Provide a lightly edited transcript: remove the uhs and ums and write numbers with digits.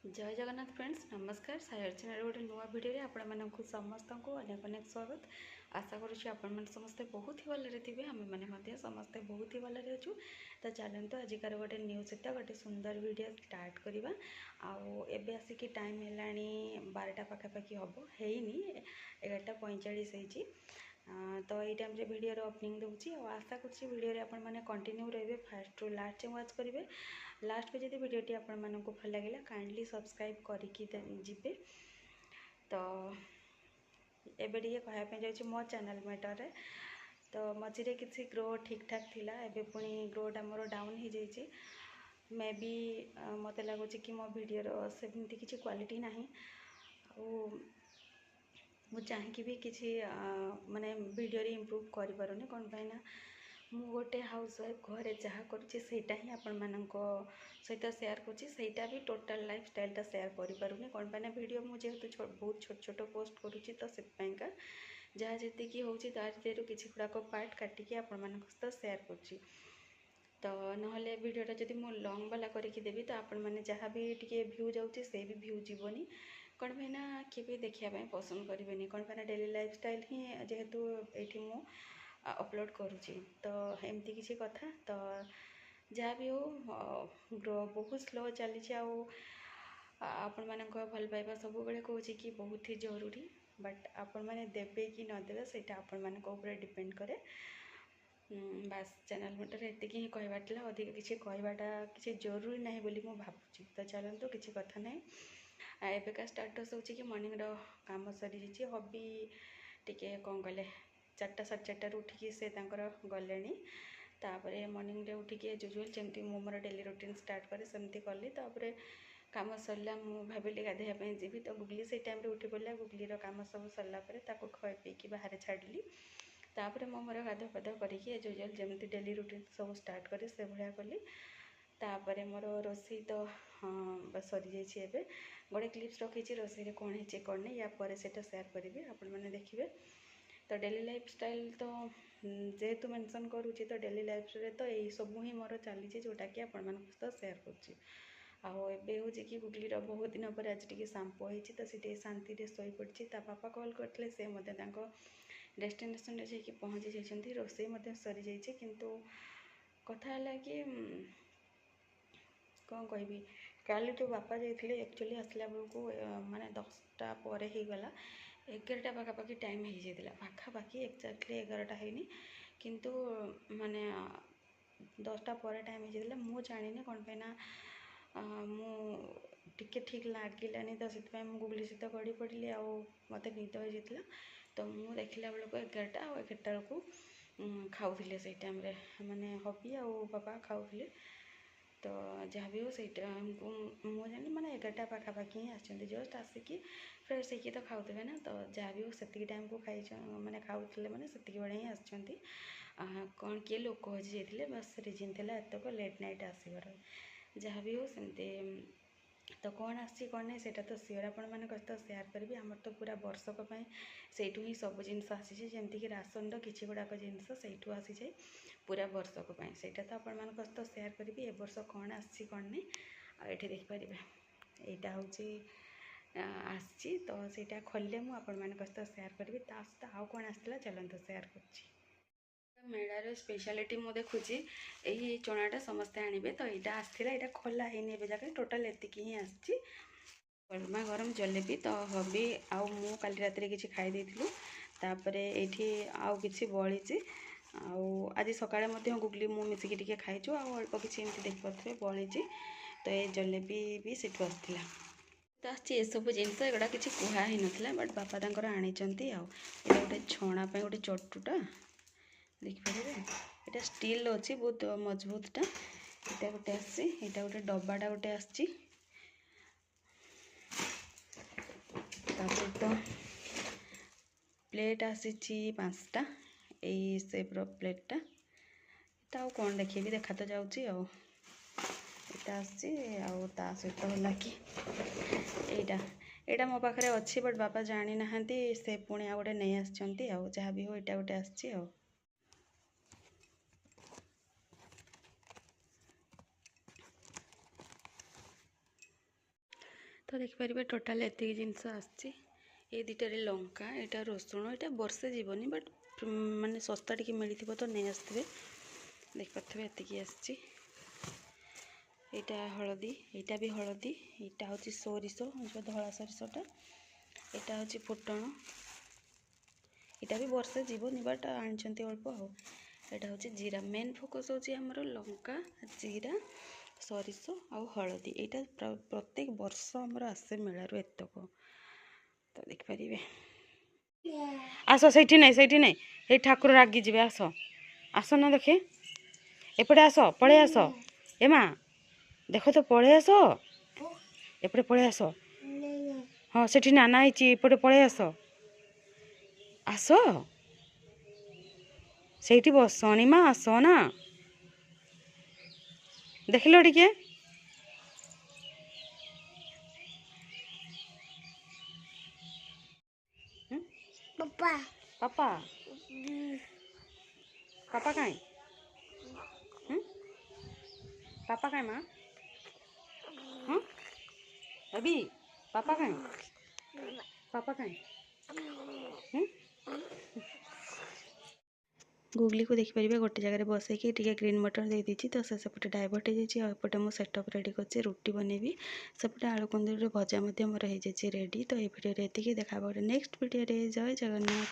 जय जगन्नाथ फ्रेंड्स नमस्कार सायर चैनल गोटे नुआ भिडियो आपण समस्त को अनेक अनेक स्वागत। आशा करुँच आपण समस्ते बहुत ही भलरे थे आम मैंने समस्ते बहुत ही भलरे अच्छु। तो चलते आजिकार गोटे न्यूज सहित गोटे सुंदर वीडियो स्टार्ट करवा। आबे आसिक टाइम है 12टा पाखापाखि हम है 11:45 तो ये टाइम वीडियो ओपनिंग दूसरी आशा करुँच वीडियो आपण मैंने कंटिन्यू रही फास्ट रू लास्ट वाच करेंगे। लास्ट पे जब वीडियोटी आपण मानक भल लगे काइंडली सब्सक्राइब करके जीवे। तो एबे टे कहवाई जाऊँ मो चैनल मैटर रे तो मझे किसी ग्रो ठीक ठाक थिला एबे पुणी ग्रोटा मोर डाउन हो जाइए। मे बी मत लगुच कि मो वीडियोर सेमती किसी क्वालिटी ना मुझे चाहिए भी किसी माने वीडियो इम्प्रूव कर पारुनी कौन पाइना मु गोटे हाउस वाइफ घरे जहाँ करुँची सेटा ही आपण मानक सहित सेयार करुँचा भी टोटाल लाइफ स्टाइलटा सेयार करें कौन पाइना वीडियो मुझे बहुत छोट छोट पोस्ट करुँची तो से जहाँ जी होची तार किसी गुड़ाक पार्ट काटिकी आपण मानक सहित सेयार करुँची। तो नहले वीडियोटा जब मुझे लंग वाला करके देवी तो आपण मैंने जहाँ भी टी भ्यू जाऊँगी से भी भ्यू जीवनी कौन पाइना किए भी देखापी पसंद करेंगे कौन पाइना डेली लाइफ स्टाइल ही जेहेतु ये मु अपलोड करुँची। तो एमती किसी कथा तो जहाँ भी हो ग्रो बहुत स्लो चली आपण मान भल पाइबा सब बेले कहूँ कि बहुत ही जरूरी बट आपण मैंने देवे कि नदेवे से आपण मान डिपेंड करे। बास चैनल मटर एति ही कहबाला अधिक किसी कहवाटा किसी जरूरी ना बोली मु भावुची। तो चलते किसी कथा ना एବେका स्टाटस हो कि मॉर्निंग काम सरी जाइए हबी टिके कौन कहले 4टा 4:30 उठिकी से गले तापर मॉर्निंग उठिकी यूजुअल जमती मु मोर डेली रूटीन स्टार्ट करे सेमती कली तापर काम सरला मु भाविली गाधेवाई जी तो गुगली से टाइम उठी पड़ा गुगलीर काम सब सरला खुआ पीकी बाहर छाड़ी तापर मो मोर गाधो पाध करके यूजुअल जमती डेली रूटीन सब स्टार्ट करे से भाया कली तापर मोर रोसई तो हाँ सरी जाइए गोटे क्लिप्स रखी रोसई कौन है कौन नहीं या पर से सेयार करी आपण मैंने देखिए। तो डेली लाइफ स्टाइल तो जेहेतु मेंशन करुँची तो डेली लाइफ तो यही सब ही मोर चली जोटा कि आपण मान सहित सेयार करुँची। आबे हूँ कि गुगलीर बहुत दिन पर आज टी सांपो होती तो सी शांति शोई पड़ी पापा कॉल करते से डेस्टिनेशन जाकि पहुँची जाती रोसई सरी जाइए किंतु कथा है कि कौन कहि काली जो बापा जाइए एक्चुअली आसला बेलू माने 10टा पर ही गला 11टा पाखापाखि टाइम हो जाता पाखापाखि एक्जाक्टली 11टा है किंतु माने 10टा पर टाइम हो जाता मु जानी कौन पाइना मु टिके ठीक लगिलानी तो से गुगली सहित गड़ी पड़ी आ मत निद हो जाता तो मु देखला बेलू 11टा 11टा बेलू खाऊले से टाइम माने हबी आ बाबा खाऊले तो जहाँ भी हो से मुझे जानी मैंने 11टा पाखापाखि ही आसती जस्ट आसिकी फ्रेश होगी तो खाऊे ना तो जहाँ भी हो से टाइम को खाई मैंने खाऊले मैंने से बड़े ही आसती कौन किए लोक हजि जाते बस रिजिन था एतक लेट नाइट आसबार जहाँ भी हो सेमती तो कौन आसी कौन नहीं सेटा तो सियोर आपण मैंने सहित सेयार करी आमर तो पूरा वर्षक से ही सब जिनस आसी जमीक राशन किसी गुड़ाक जिनस से आसी जाए पूरा वर्षक सेटा तो आपण मान सहित सेयार करी ए वर्ष कौन आसी कौन नहीं आठी देखिपारे यहाँ हूँ आसी तो सहीटा खोलिले मुझे आपण मान सहित सेयार करी सहित आउ कौन आसला चलते सेयार कर मेलार स्पेशलिटी मु देखुची यही चनाटा समस्ते आणवे तो यहाँ आसला यहाँ खोला है जाके टोटाल एतिकी ही आसी गरमा गरम जलेबी तो हबी आउ मु काली रात किसी खाई देथिलु तापरे एठी आउ किसी बळीची आज सकाळे मध्य गुगली मु मिसिकी टिके खाइछु आ अल्प किसी एमती देख पारे बळीची तो ये जलेबी भी सेठू आसला तो आसी सब जिनस एगुड़ा किसी कहुई नाला बट बापा तांकर आनीचंती आ गोटे छणापी गोटे चटुटा देखिपारे यहाँ स्टील अच्छी बहुत मजबूतटा यहाँ गोटे आसी यहाँ गोटे डब्बाटा गोटे आसी तो प्लेट आसी 5टा यही सेप्र प्लेटा यहाँ कौन देखे भी देखा तो जाऊँगी यहाँ आसी ता सहित है कि यहाँ मो पाखे अच्छी बट बापा जानी ना से पुणी आ गए नहीं आसछंती जहाँ भी हो यहाँ गोटे आसी तो देखिपारे टोटाल एति जिनस आसची ये दुटारे लंका यहाँ रसुण यहाँ वर्षे जीवनी बट माने सस्ता टी मिली तो नहीं आसवे देखिपे एति आसची यहाँ हलदी यहाँ भी हलदी यहाँ हूँ सोरिष जो धला सोरिषटा यहाँ हूँ फुटण यहाँ भी वर्षे जीवनी बट आनी अल्प हो यहाँ हूँ जीरा मेन फोकस होमर लंका जीरा सोरिष आउ हलदी यहाँ प्रत्येक वर्ष आमर आसे मेलू एतक तो देखिपारे आस से नहीं ये ठाकुर रागी जी आस आस ना देखे एपटे आस पलि आस ए माँ देख तो पलि आस एपटे पलि आस हाँ से नाना एपटे पलि आस आस से बस अणिमा आस ना देख लो टिके पापा पापा पापा कहीं पापा कहीं माँ हाँ अभी पापा कहीं गुगली को देखिपारे गोटे जगह बसैकी ग्रीन मटर दे दीची तो सेपटे डाइवर्ट हो एपटे मुझे सेटअप रेडी कर रुटी बनैबी सेपटे आलू कुंदरी भजा मोर हो रेडी तो ये भिडियो देखा गोटे नेक्स्ट भिडियो जय जगन्नाथ।